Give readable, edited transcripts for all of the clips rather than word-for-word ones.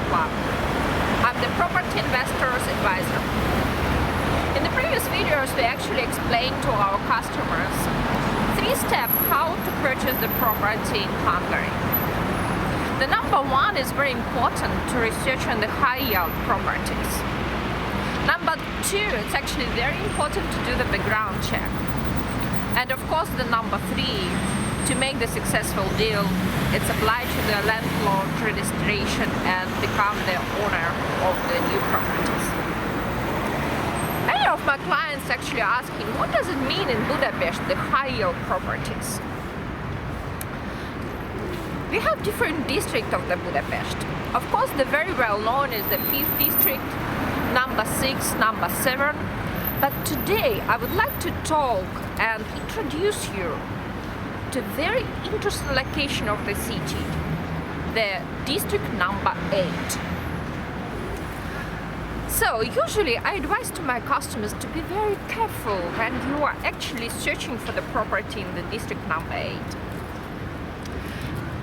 Club. I'm the property investors advisor. In the previous videos, we actually explained to our customers 3 steps how to purchase the property in Hungary. The number 1 is very important to research on the high yield properties. Number 2, it's actually very important to do the background check. And of course the number 3, to make the successful deal, it's apply to the landlord registration and become the owner of the new properties. Many of my clients actually asking, what does it mean in Budapest, the high yield properties? We have different districts of the Budapest. Of course, the very well known is the 5th district, number 6, number 7. But today I would like to talk and introduce you to very interesting location of the city, the district number 8. So usually I advise to my customers to be very careful when you are actually searching for the property in the district number 8.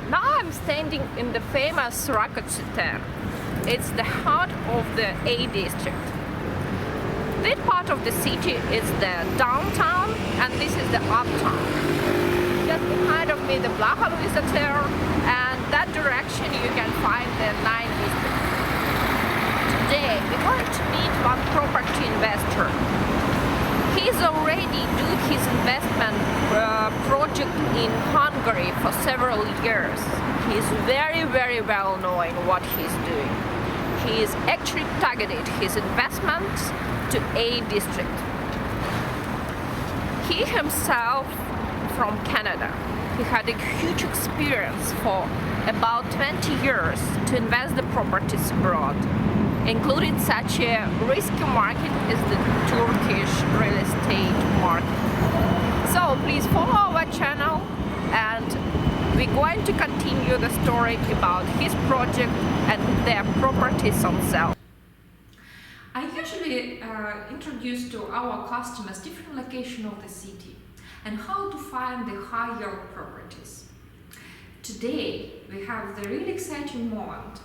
Now I'm standing in the famous Šراء. It's the heart of the A district. This part of the city is the downtown and this is the uptown. Just behind of me the Blahalo is there, and that direction you can find the 9th district. Today we're going to meet one property investor. He's already doing his investment project in Hungary for several years. He's very well known what he's doing. He is actually targeted his investments to A district. He himself from Canada. He had a huge experience for about 20 years to invest the properties abroad, including such a risky market as the Turkish real estate market. So please follow our channel and we're going to continue the story about his project and their properties on sale. I usually introduce to our customers different locations of the city and how to find the high yield properties. Today we have the really exciting moment.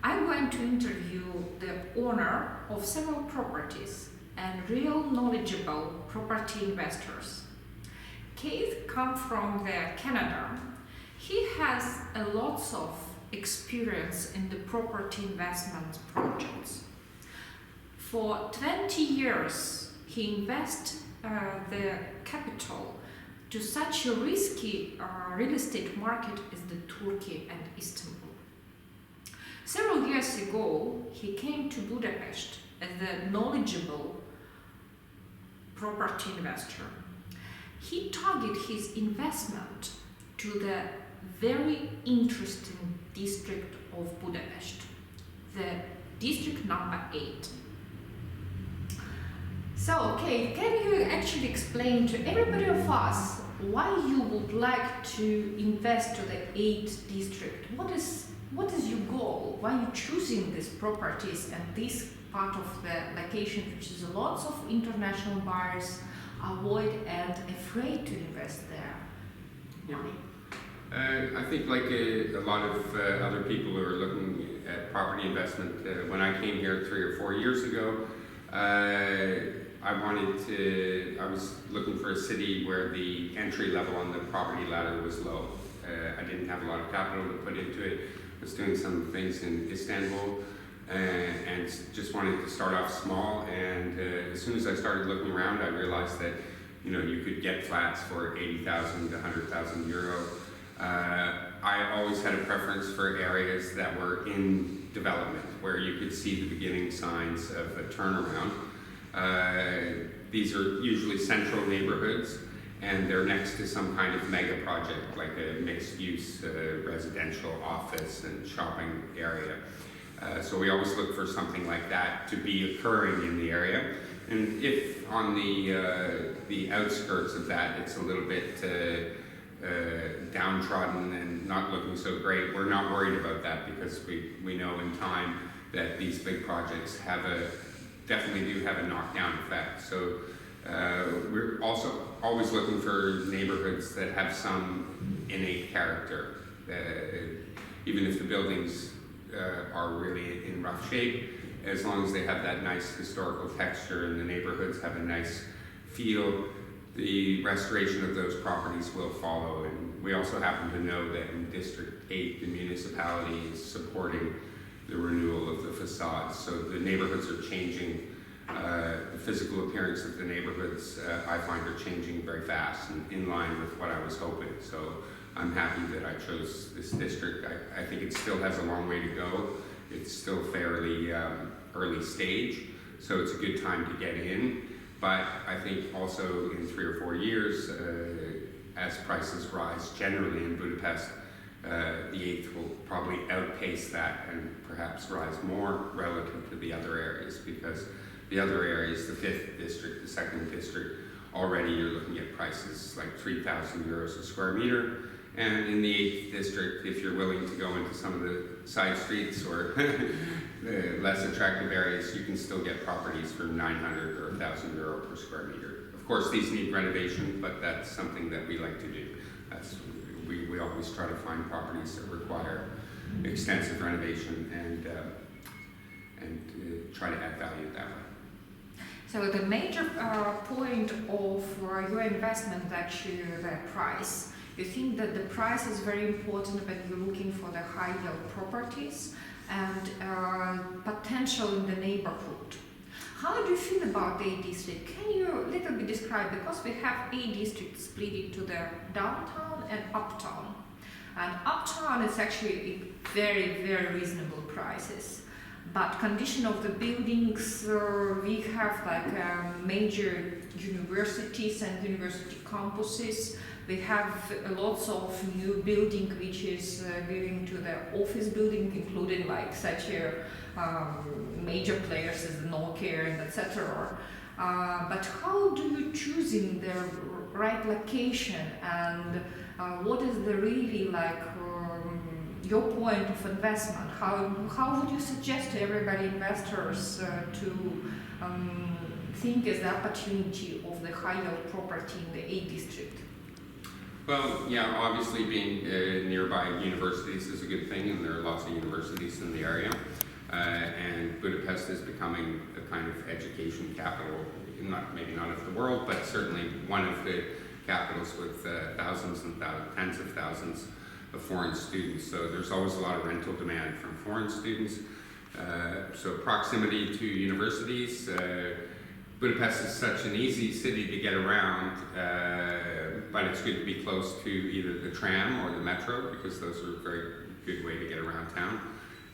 I'm going to interview the owner of several properties and real knowledgeable property investors. Keith comes from Canada. He has a lots of experience in the property investment projects. For 20 years he invests the capital to such a risky real estate market as the Turkey and Istanbul. Several years ago he came to Budapest as a knowledgeable property investor. He targeted his investment to the very interesting district of Budapest, the district number 8. So, okay, can you actually explain to everybody of us why you would like to invest to the 8th district? What is your goal? Why are you choosing these properties and this part of the location, which is lots of international buyers avoid and afraid to invest there? Yeah. I think like a lot of other people who are looking at property investment, when I came here 3 or 4 years ago, I was looking for a city where the entry level on the property ladder was low. I didn't have a lot of capital to put into it. I was doing some things in Istanbul and just wanted to start off small. And as soon as I started looking around, I realized that you could get flats for 80,000 to 100,000 euro. I always had a preference for areas that were in development, where you could see the beginning signs of a turnaround. These are usually central neighborhoods, and they're next to some kind of mega project, like a mixed-use residential, office, and shopping area. So we always look for something like that to be occurring in the area. And if on the outskirts of that, it's a little bit downtrodden and not looking so great, we're not worried about that, because we know in time that these big projects definitely do have a knockdown effect. So we're also always looking for neighborhoods that have some innate character. Even if the buildings are really in rough shape. As long as they have that nice historical texture and the neighborhoods have a nice feel, the restoration of those properties will follow. And we also happen to know that in District 8, the municipality is supporting the renewal of the facades. So the neighborhoods are changing. The physical appearance of the neighborhoods, I find, are changing very fast and in line with what I was hoping. So I'm happy that I chose this district. I think it still has a long way to go. It's still fairly early stage, so it's a good time to get in. But I think also in 3 or 4 years, as prices rise generally in Budapest, the 8th will probably outpace that and perhaps rise more relative to the other areas, because the other areas, the 5th district, the 2nd district, already you're looking at prices like 3,000 euros a square meter. And in the 8th district, if you're willing to go into some of the side streets or less attractive areas, you can still get properties for 900 or 1,000 euro per square meter. Of course, these need renovation, but that's something that we like to do. We always try to find properties that require extensive renovation and try to add value that way. So the major point of your investment is actually the price. You think that the price is very important when you're looking for the high yield properties and potential in the neighborhood. How do you feel about the A district? Can you a little bit describe, because we have A district split into the downtown and uptown. And uptown is actually very, very reasonable prices. But condition of the buildings, we have like major universities and university campuses. We have lots of new building which is going to the office building, including like such major players as Nokia and etc. But how do you choosing the right location, and what is the really like your point of investment? How would you suggest to everybody investors to think as the opportunity of the high yield property in the A district? Well, yeah, obviously being nearby universities is a good thing, and there are lots of universities in the area. And Budapest is becoming a kind of education capital, maybe not of the world, but certainly one of the capitals with thousands and tens of thousands of foreign students. So there's always a lot of rental demand from foreign students. So proximity to universities. Budapest is such an easy city to get around, but it's good to be close to either the tram or the metro, because those are a very good way to get around town.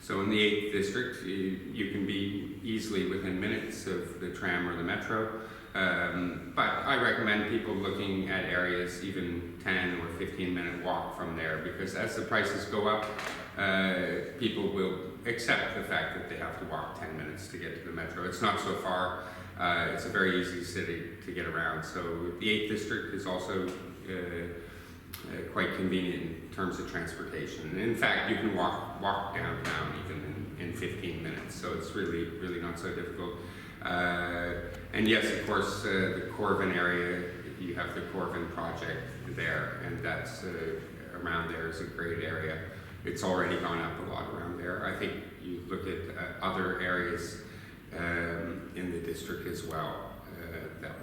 So in the 8th district, you can be easily within minutes of the tram or the metro. But I recommend people looking at areas even 10 or 15-minute walk from there, because as the prices go up, people will accept the fact that they have to walk 10 minutes to get to the metro. It's not so far. It's a very easy city to get around. So the 8th district is also quite convenient in terms of transportation. And in fact, you can walk downtown even in 15 minutes. So it's really not so difficult. And yes, of course, the Corvin area, you have the Corvin project there, and that's around there is a great area. It's already gone up a lot around there. I think you look at other areas in the district as well that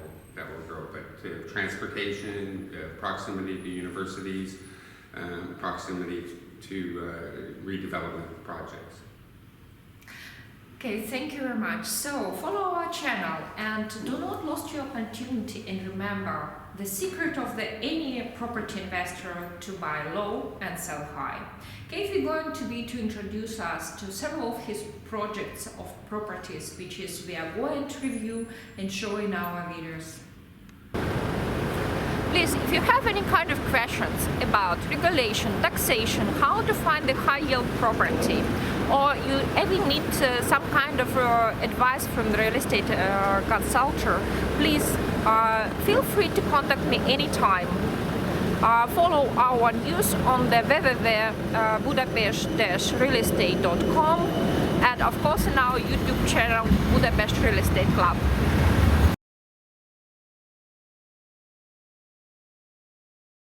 will grow. But transportation, proximity to universities, proximity to redevelopment projects. Okay, thank you very much. So follow our channel and do not lose your opportunity, and remember the secret of any property investor to buy low and sell high. Keith is going to introduce us to several of his projects of properties, which is we are going to review and show in our videos. Please, if you have any kind of questions about regulation, taxation, how to find the high yield property, or you ever need some kind of advice from the real estate consultant, please feel free to contact me anytime. Follow our news on the www.budapest-realestate.com, and of course in our YouTube channel Budapest Real Estate Club.